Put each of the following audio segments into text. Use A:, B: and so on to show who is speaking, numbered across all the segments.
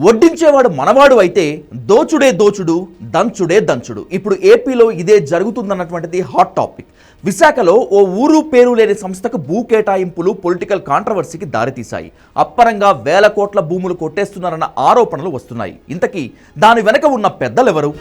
A: వడ్డించేవాడు మనవాడు అయితే దోచుడే దోచుడు, దంచుడే దంచుడు. ఇప్పుడు ఏపీలో ఇదే జరుగుతుందన్నటువంటిది హాట్ టాపిక్. విశాఖలో ఓ ఊరు పేరు లేని సంస్థకు భూ కేటాయింపులు పొలిటికల్ కాంట్రవర్సీకి దారితీశాయి. అప్పరంగా వేల కోట్ల భూములు కొట్టేస్తున్నారన్న ఆరోపణలు వస్తున్నాయి. ఇంతకీ దాని వెనక ఉన్న పెద్దలెవరు?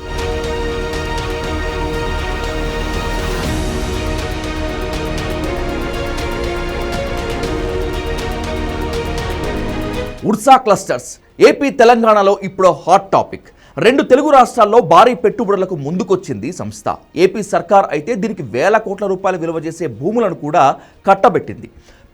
A: ఉర్సా క్లస్టర్స్ ఏపీ తెలంగాణలో ఇప్పుడు హాట్ టాపిక్. రెండు తెలుగు రాష్ట్రాల్లో భారీ పెట్టుబడులకు ముందుకొచ్చింది సంస్థ. ఏపీ సర్కార్ అయితే దీనికి వేల కోట్ల రూపాయలు విలువ చేసే భూములను కూడా కట్టబెట్టింది.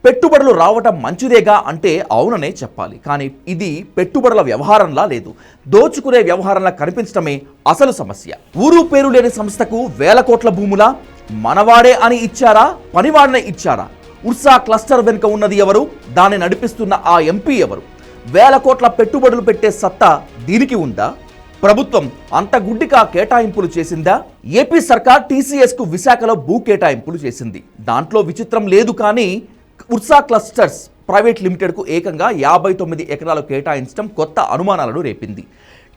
A: పెట్టుబడులు రావటం మంచిదేగా అంటే అవుననే చెప్పాలి. కానీ ఇది పెట్టుబడుల వ్యవహారంలా లేదు, దోచుకునే వ్యవహారంలా కనిపించడమే అసలు సమస్య. ఊరు పేరు లేని సంస్థకు వేల కోట్ల భూముల మనవాడే అని ఇచ్చారా, పనివాడనే ఇచ్చారా? ఉర్సా క్లస్టర్ వెనుక ఉన్నది ఎవరు? దాన్ని నడిపిస్తున్న ఆ ఎంపీ ఎవరు? వేల కోట్ల పెట్టుబడులు పెట్టే సత్తా దీనికి ఉందా? ప్రభుత్వం అంత గుడ్డిగా కేటాయింపులు చేసిందా? ఏపీ సర్కార్ టీసీఎస్కు విశాఖలో భూ కేటాయింపులు చేసింది. దాంట్లో విచిత్రం లేదు. కానీ ఉర్సా క్లస్టర్స్ ప్రైవేట్ లిమిటెడ్కు ఏకంగా 59 ఎకరాలు కేటాయించడం కొత్త అనుమానాలను రేపింది.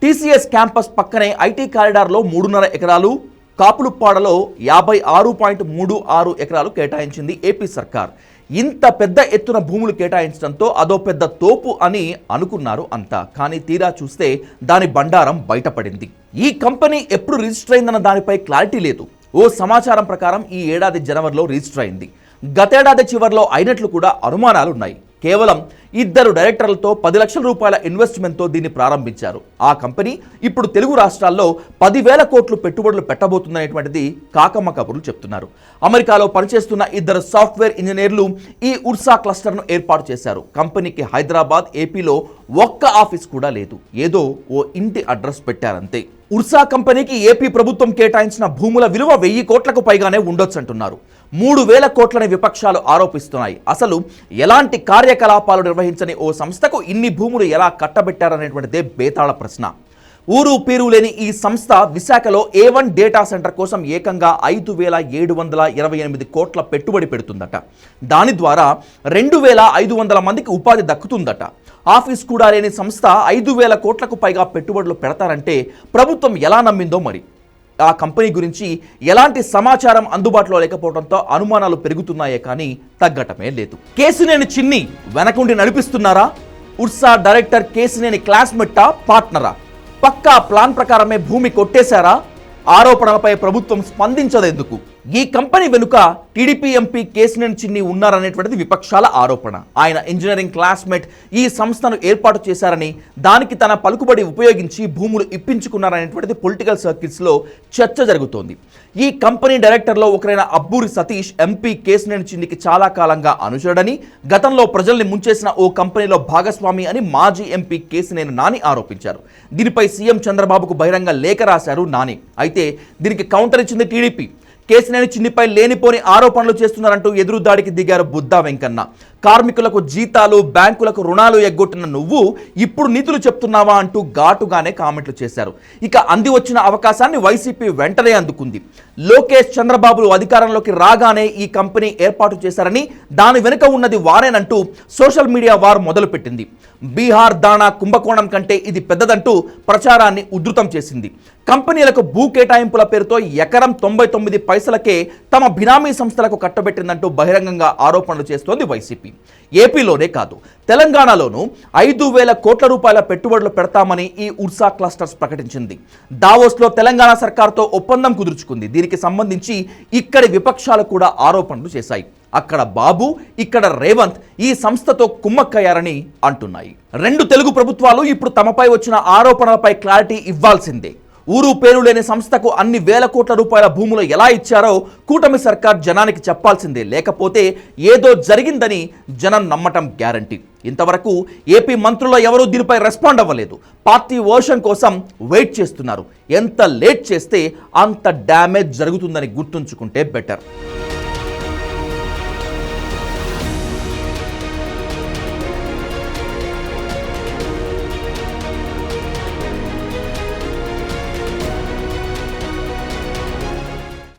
A: టీసీఎస్ క్యాంపస్ పక్కనే ఐటీ కారిడార్లో 3.5 ఎకరాలు, కాపులుప్పాడలో 56.36 ఎకరాలు కేటాయించింది ఏపీ సర్కార్. ఇంత పెద్ద ఎత్తున భూములు కేటాయించడంతో అదో పెద్ద తోపు అని అనుకున్నారు అంతా. కానీ తీరా చూస్తే దాని బండారం బయటపడింది. ఈ కంపెనీ ఎప్పుడు రిజిస్టర్ అయిందన్న దానిపై క్లారిటీ లేదు. ఓ సమాచారం ప్రకారం ఈ ఏడాది జనవరిలో రిజిస్టర్ అయింది. గతేడాది చివరిలో అయినట్లు కూడా అనుమానాలున్నాయి. కేవలం 2 డైరెక్టర్లతో 10 లక్షల రూపాయల ఇన్వెస్ట్మెంట్తో దీన్ని ప్రారంభించారు. ఆ కంపెనీ ఇప్పుడు తెలుగు రాష్ట్రాల్లో 10,000 కోట్లు పెట్టుబడులు పెట్టబోతుందనేటువంటిది కాకమ్మ కబుర్లు చెప్తున్నారు. అమెరికాలో పనిచేస్తున్న 2 సాఫ్ట్వేర్ ఇంజనీర్లు ఈ ఉర్సా క్లస్టర్ను ఏర్పాటు చేశారు. కంపెనీకి హైదరాబాద్, ఏపీలో ఒక్క ఆఫీస్ కూడా లేదు. ఏదో ఓ ఇంటి అడ్రస్ పెట్టారంతే. ఉర్సా కంపెనీకి ఏపీ ప్రభుత్వం కేటాయించిన భూముల విలువ 1000 కోట్లకు పైగానే ఉండొచ్చంటున్నారు. 3,000 కోట్లని విపక్షాలు ఆరోపిస్తున్నాయి. అసలు ఎలాంటి కార్యకలాపాలు నిర్వహించని ఓ సంస్థకు ఇన్ని భూములు ఎలా కట్టబెట్టారనేటువంటిదే బేతాళ ప్రశ్న. ఊరు పేరు లేని ఈ సంస్థ విశాఖలో A1 డేటా సెంటర్ కోసం ఏకంగా 5,728 కోట్ల పెట్టుబడి పెడుతుందట. దాని ద్వారా 2,500 మందికి ఉపాధి దక్కుతుందట. ఆఫీస్ కూడా లేని సంస్థ 5,000 కోట్లకు పైగా పెట్టుబడులు పెడతారంటే ప్రభుత్వం ఎలా నమ్మిందో మరి. ఆ కంపెనీ గురించి ఎలాంటి సమాచారం అందుబాటులో లేకపోవడంతో అనుమానాలు పెరుగుతున్నాయే కానీ తగ్గటమే లేదు. కేసినేని చిన్ని వెనకుండి నడిపిస్తున్నారా? ఉర్సా డైరెక్టర్ కేసినేని క్లాస్మేటా, పార్ట్నరా? పక్కా ప్లాన్ ప్రకారమే భూమి కొట్టేశారా? ఆరోపణలపై ప్రభుత్వం స్పందించదెందుకు? ఈ కంపెనీ వెనుక టీడీపీ ఎంపీ కేసినేని చిన్ని ఉన్నారనేటువంటిది విపక్షాల ఆరోపణ. ఆయన ఇంజనీరింగ్ క్లాస్మేట్ ఈ సంస్థను ఏర్పాటు చేశారని, దానికి తన పలుకుబడి ఉపయోగించి భూములు ఇప్పించుకున్నారనేటువంటిది పొలిటికల్ సర్కిల్స్లో చర్చ జరుగుతోంది. ఈ కంపెనీ డైరెక్టర్లో ఒకరైన అబ్బూరి సతీష్ ఎంపీ కేసినేని చిన్నికి చాలా కాలంగా అనుచరుడని, గతంలో ప్రజల్ని ముంచేసిన ఓ కంపెనీలో భాగస్వామి అని మాజీ ఎంపీ కేసినేని నాని ఆరోపించారు. దీనిపై సీఎం చంద్రబాబుకు బహిరంగ లేఖ రాశారు నాని. అయితే దీనికి కౌంటర్ ఇచ్చింది టీడీపీ. కేసినేని చిన్నిపై లేనిపోని ఆరోపణలు చేస్తున్నారంటూ ఎదురుదాడికి దిగారు బుద్దా వెంకన్న. కార్మికులకు జీతాలు, బ్యాంకులకు రుణాలు ఎగ్గొట్టిన నువ్వు ఇప్పుడు నీతులు చెప్తున్నావా అంటూ ఘాటుగానే కామెంట్లు చేశారు. ఇక అంది వచ్చిన అవకాశాన్ని వైసీపీ వెంటనే అందుకుంది. లోకేష్, చంద్రబాబులు అధికారంలోకి రాగానే ఈ కంపెనీ ఏర్పాటు చేశారని, దాని వెనుక ఉన్నది వారేనంటూ సోషల్ మీడియా వార్ మొదలుపెట్టింది. బీహార్ దాణా కుంభకోణం కంటే ఇది పెద్దదంటూ ప్రచారాన్ని ఉధృతం చేసింది. కంపెనీలకు భూ కేటాయింపుల పేరుతో ఎకరం 99 పైసలకే తమ బినామీ సంస్థలకు కట్టబెట్టిందంటూ బహిరంగంగా ఆరోపణలు చేస్తోంది వైసీపీ. ఏపీలోనే కాదు, తెలంగాణలోనూ 5,000 కోట్ల రూపాయల పెట్టుబడులు పెడతామని ఈ ఉర్సా క్లస్టర్స్ ప్రకటించింది. దావోస్లో తెలంగాణ సర్కార్తో ఒప్పందం కుదుర్చుకుంది. దీనికి సంబంధించి ఇక్కడి విపక్షాలు కూడా ఆరోపణలు చేశాయి. అక్కడ బాబు, ఇక్కడ రేవంత్ ఈ సంస్థతో కుమ్మక్కయ్యారని అంటున్నాయి. రెండు తెలుగు ప్రభుత్వాలు ఇప్పుడు తమపై వచ్చిన ఆరోపణలపై క్లారిటీ ఇవ్వాల్సిందే. ఊరు పేరు లేని సంస్థకు అన్ని వేల కోట్ల రూపాయల భూములు ఎలా ఇచ్చారో కూటమి సర్కార్ జనానికి చెప్పాల్సిందే. లేకపోతే ఏదో జరిగిందని జనం నమ్మటం గ్యారంటీ. ఇంతవరకు ఏపీ మంత్రులు ఎవరూ దీనిపై రెస్పాండ్ అవ్వలేదు. పార్టీ వర్షన్ కోసం వెయిట్ చేస్తున్నారు. ఎంత లేట్ చేస్తే అంత డ్యామేజ్ జరుగుతుందని గుర్తుంచుకుంటే బెటర్.